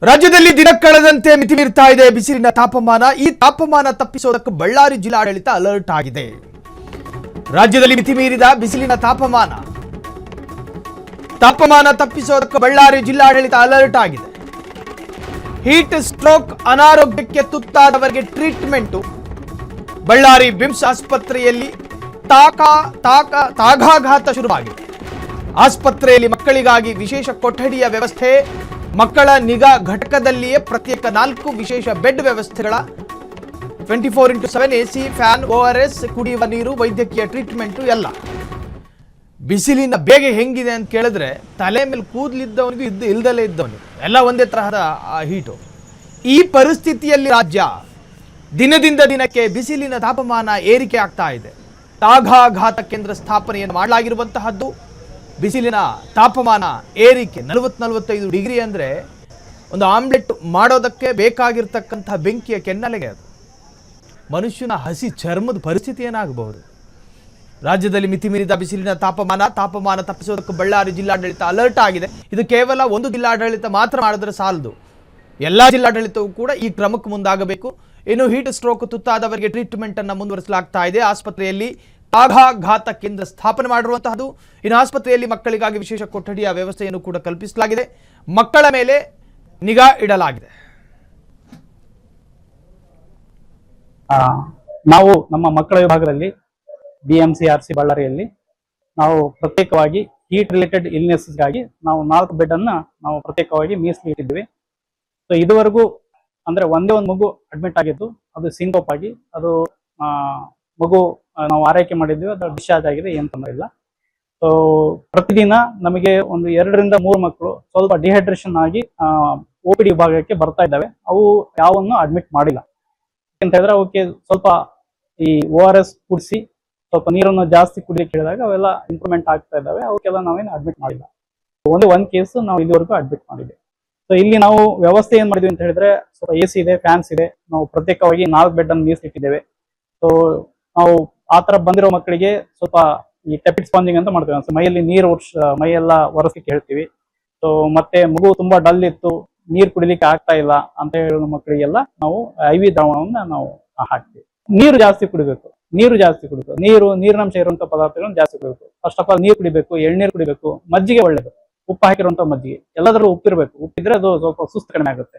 ರಾಜ್ಯದಲ್ಲಿ ದಿನ ಕಳೆದಂತೆ ಮಿತಿ ಮೀರ್ತಾ ಇದೆ ಬಿಸಿಲಿನ ತಾಪಮಾನ. ಈ ತಾಪಮಾನ ತಪ್ಪಿಸೋದಕ್ಕೆ ಬಳ್ಳಾರಿ ಜಿಲ್ಲಾಡಳಿತ ಅಲರ್ಟ್ ಆಗಿದೆ. ರಾಜ್ಯದಲ್ಲಿ ಮಿತಿ ಮೀರಿದ ಬಿಸಿಲಿನ ತಾಪಮಾನ ತಪ್ಪಿಸೋದಕ್ಕೆ ಬಳ್ಳಾರಿ ಜಿಲ್ಲಾಡಳಿತ ಅಲರ್ಟ್ ಆಗಿದೆ. ಹೀಟ್ ಸ್ಟ್ರೋಕ್ ಅನಾರೋಗ್ಯಕ್ಕೆ ತುತ್ತಾದವರಿಗೆ ಟ್ರೀಟ್ಮೆಂಟ್. ಬಳ್ಳಾರಿ ಬಿಮ್ಸ್ ಆಸ್ಪತ್ರೆಯಲ್ಲಿ ತಾಘಾಘಾತ ಶುರುವಾಗಿದೆ. ಆಸ್ಪತ್ರೆಯಲ್ಲಿ ಮಕ್ಕಳಿಗಾಗಿ ವಿಶೇಷ ಕೊಠಡಿಯ ವ್ಯವಸ್ಥೆ, ಮಕ್ಕಳ ನಿಗಾ ಘಟಕದಲ್ಲಿಯೇ ಪ್ರತ್ಯೇಕ 4 ವಿಶೇಷ ಬೆಡ್ ವ್ಯವಸ್ಥೆಗಳ 24x7 AC, ಫ್ಯಾನ್, ORS, ಕುಡಿಯುವ ನೀರು, ವೈದ್ಯಕೀಯ ಟ್ರೀಟ್ಮೆಂಟು ಎಲ್ಲ. ಬಿಸಿಲಿನ ಬೇಗೆ ಹೆಂಗಿದೆ ಅಂತ ಕೇಳಿದ್ರೆ ತಲೆ ಮೇಲೆ ಕೂದಲಿದ್ದವನಿಗೂ ಇಲ್ದಲೇ ಇದ್ದವನಿಗೂ ಎಲ್ಲ ಒಂದೇ ತರಹದ ಹೀಟು. ಈ ಪರಿಸ್ಥಿತಿಯಲ್ಲಿ ರಾಜ್ಯ ದಿನದಿಂದ ದಿನಕ್ಕೆ ಬಿಸಿಲಿನ ತಾಪಮಾನ ಏರಿಕೆ ಆಗ್ತಾ ಇದೆ. ತಾಘಾಘಾತ ಕೇಂದ್ರ ಸ್ಥಾಪನೆಯನ್ನು ಮಾಡಲಾಗಿರುವಂತಹದ್ದು. ಬಿಸಿಲಿನ ತಾಪಮಾನ ಏರಿಕೆ 40-45 ಡಿಗ್ರಿ ಅಂದರೆ ಒಂದು ಆಮ್ಲೆಟ್ ಮಾಡೋದಕ್ಕೆ ಬೇಕಾಗಿರ್ತಕ್ಕಂಥ ಬೆಂಕಿಯ ಕೆನ್ನಲೆಗೆ ಅದು. ಮನುಷ್ಯನ ಹಸಿ ಚರ್ಮದ ಪರಿಸ್ಥಿತಿ ಏನಾಗಬಹುದು. ರಾಜ್ಯದಲ್ಲಿ ಮಿತಿ ಮೀರಿದ ಬಿಸಿಲಿನ ತಾಪಮಾನ ತಪ್ಪಿಸೋದಕ್ಕೆ ಬಳ್ಳಾರಿ ಜಿಲ್ಲಾಡಳಿತ ಅಲರ್ಟ್ ಆಗಿದೆ. ಇದು ಕೇವಲ ಒಂದು ಜಿಲ್ಲಾಡಳಿತ ಮಾತ್ರ ಮಾಡಿದ್ರೆ ಸಾಲದು, ಎಲ್ಲ ಜಿಲ್ಲಾಡಳಿತವೂ ಕೂಡ ಈ ಕ್ರಮಕ್ಕೆ ಮುಂದಾಗಬೇಕು. ಇನ್ನು ಹೀಟ್ ಸ್ಟ್ರೋಕ್ ತುತ್ತಾದವರಿಗೆ ಟ್ರೀಟ್ಮೆಂಟ್ ಅನ್ನು ಮುಂದುವರಿಸಲಾಗ್ತಾ ಇದೆ. ಆಸ್ಪತ್ರೆಯಲ್ಲಿ ತಾಘಾಘಾತ ಕೇಂದ್ರ ಸ್ಥಾಪನೆ ಮಾಡಿರುವಂತಹದ್ದು. ಇನ್ನು ಆಸ್ಪತ್ರೆಯಲ್ಲಿ ಮಕ್ಕಳಿಗಾಗಿ ವಿಶೇಷ ಕೊಠಡಿಯ ವ್ಯವಸ್ಥೆಯನ್ನು ಕೂಡ ಕಲ್ಪಿಸಲಾಗಿದೆ. ಮಕ್ಕಳ ಮೇಲೆ ನಿಗಾ ಇಡಲಾಗಿದೆ. ನಾವು ನಮ್ಮ ಮಕ್ಕಳ ವಿಭಾಗದಲ್ಲಿ BMC ಬಳ್ಳಾರಿಯಲ್ಲಿ ನಾವು ಪ್ರತ್ಯೇಕವಾಗಿ ಹೀಟ್ ರಿಲೇಟೆಡ್ ಇಲ್ನೆಸ್ಗಾಗಿ ನಾವು 4 ಬೆಡ್ ಅನ್ನ ನಾವು ಪ್ರತ್ಯೇಕವಾಗಿ ಮೀಸಲಿಟ್ಟಿದ್ವಿ. ಸೊ ಇದುವರೆಗೂ ಅಂದ್ರೆ ಒಂದೇ ಒಂದು ಮಗು ಅಡ್ಮಿಟ್ ಆಗಿದ್ದು, ಅದು ಸಿಂಕೋಪ್ ಆಗಿ ಅದು ಮಗು ನಾವು ಆರೈಕೆ ಮಾಡಿದ್ವಿ, ಅದು ಡಿಸ್ಚಾರ್ಜ್ ಆಗಿದೆ, ಏನು ತೊಂದರೆ ಇಲ್ಲ. ಸೊ ಪ್ರತಿದಿನ ನಮಗೆ ಒಂದು 2 ರಿಂದ 3 ಮಕ್ಕಳು ಸ್ವಲ್ಪ ಡಿಹೈಡ್ರೇಷನ್ ಆಗಿ OPD ವಿಭಾಗಕ್ಕೆ ಬರ್ತಾ ಇದ್ದಾವೆ. ಅವು ಯಾವನ್ನು ಅಡ್ಮಿಟ್ ಮಾಡಿಲ್ಲ ಅಂತ ಹೇಳಿದ್ರೆ ಅವಕ್ಕೆ ಸ್ವಲ್ಪ ಈ ORS ಕುಡಿಸಿ ಸ್ವಲ್ಪ ನೀರನ್ನು ಜಾಸ್ತಿ ಕುಡಿಯಕ್ಕೆ ಹೇಳಿದಾಗ ಅವೆಲ್ಲ ಇಂಪ್ರೂವ್ಮೆಂಟ್ ಆಗ್ತಾ ಇದ್ದಾವೆ. ಅವಕ್ಕೆಲ್ಲ ನಾವೇನು ಅಡ್ಮಿಟ್ ಮಾಡಿಲ್ಲ. ಒಂದು ಕೇಸ್ ನಾವು ಇಲ್ಲಿವರೆಗೂ ಅಡ್ಮಿಟ್ ಮಾಡಿದ್ವಿ. ಸೊ ಇಲ್ಲಿ ನಾವು ವ್ಯವಸ್ಥೆ ಏನ್ ಮಾಡಿದ್ವಿ ಅಂತ ಹೇಳಿದ್ರೆ ಸ್ವಲ್ಪ AC ಇದೆ, ಫ್ಯಾನ್ಸ್ ಇದೆ. ನಾವು ಪ್ರತ್ಯೇಕವಾಗಿ 4 ಬೆಡ್ ಅನ್ನು ಮೀಸಲಿಟ್ಟಿದ್ದೇವೆ. ಸೊ ನಾವು ಆ ತರ ಬಂದಿರೋ ಮಕ್ಕಳಿಗೆ ಸ್ವಲ್ಪ ಈ ಟೆಪಿಡ್ ಸ್ಪಾಂಜಿಂಗ್ ಅಂತ ಮಾಡ್ತೇವೆ. ಮೈಯಲ್ಲಿ ನೀರು ಮೈಯೆಲ್ಲ ಒರೆಸ್ಲಿಕ್ಕೆ ಹೇಳ್ತೀವಿ. ಸೊ ಮತ್ತೆ ಮಗು ತುಂಬಾ ಡಲ್ ಇತ್ತು, ನೀರು ಕುಡಿಲಿಕ್ಕೆ ಆಗ್ತಾ ಇಲ್ಲ ಅಂತ ಹೇಳೋ ಮಕ್ಕಳಿಗೆಲ್ಲ ನಾವು IV ದ್ರಾವಣವನ್ನ ನಾವು ಹಾಕ್ತೀವಿ. ನೀರು ಜಾಸ್ತಿ ಕುಡಿಬೇಕು. ನೀರಿನಂಶ ಇರುವಂತಹ ಪದಾರ್ಥಗಳನ್ನು ಜಾಸ್ತಿ ಕುಡಿಬೇಕು. ಫಸ್ಟ್ ಆಫ್ ಆಲ್ ನೀರು ಕುಡಿಬೇಕು, ಎಳ್ನೀರು ಕುಡಿಬೇಕು, ಮಜ್ಜಿಗೆ ಒಳ್ಳೇದು, ಉಪ್ಪು ಹಾಕಿರುವಂತಹ ಮಜ್ಜಿಗೆ, ಎಲ್ಲದರಲ್ಲೂ ಉಪ್ಪಿರ್ಬೇಕು. ಉಪ್ಪಿದ್ರೆ ಅದು ಸ್ವಲ್ಪ ಸುಸ್ತು ಕಡಿಮೆ ಆಗುತ್ತೆ.